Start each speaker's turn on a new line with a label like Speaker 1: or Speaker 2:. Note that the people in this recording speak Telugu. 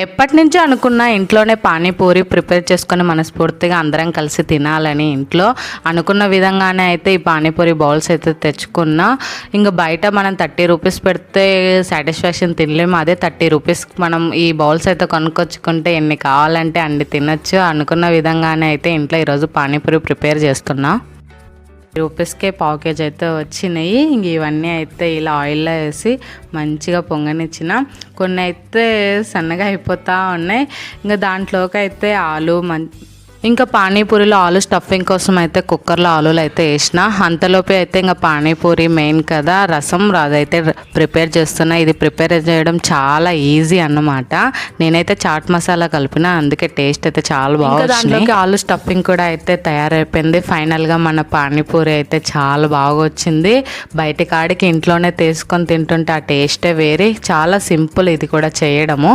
Speaker 1: ఎప్పటి నుంచో అనుకున్న ఇంట్లోనే పానీపూరి ప్రిపేర్ చేసుకొని మనస్ఫూర్తిగా అందరం కలిసి తినాలని ఇంట్లో అనుకున్న విధంగానే అయితే ఈ పానీపూరి బౌల్స్ అయితే తెచ్చుకున్నా. ఇంకా బయట మనం 30 రూపీస్ పెడితే సాటిస్ఫాక్షన్ తినలేము. అదే 30 రూపీస్కి మనం ఈ బౌల్స్ అయితే కొనుక్కొచ్చుకుంటే ఎన్ని కావాలంటే అన్ని తినొచ్చు. అనుకున్న విధంగానే అయితే ఇంట్లో ఈరోజు పానీపూరి ప్రిపేర్ చేస్తున్నా. రూపీస్కే పావు కేజీ అయితే వచ్చినాయి. ఇంక ఇవన్నీ అయితే ఇలా ఆయిల్లో వేసి మంచిగా పొంగనిచ్చిన. కొన్ని అయితే సన్నగా అయిపోతూ ఉన్నాయి. ఇంకా దాంట్లోకి అయితే ఆలు ఇంకా పానీపూరిలో ఆలు స్టఫింగ్ కోసం అయితే కుక్కర్లో ఆలులు అయితే వేసిన. అంతలోపే అయితే ఇంకా పానీపూరి మెయిన్ కదా, రసం అదైతే ప్రిపేర్ చేస్తున్నా. ఇది ప్రిపేర్ చేయడం చాలా ఈజీ అన్నమాట. నేనైతే చాట్ మసాలా కలిపిన, అందుకే టేస్ట్ అయితే చాలా బాగుంది. దాంట్లోకి ఆలు స్టఫింగ్ కూడా అయితే తయారైపోయింది. ఫైనల్గా మన పానీపూరి అయితే చాలా బాగా వచ్చింది. బయటి కాడికి ఇంట్లోనే తీసుకొని తింటుంటే ఆ టేస్టే వేరే. చాలా సింపుల్ ఇది కూడా చేయడము.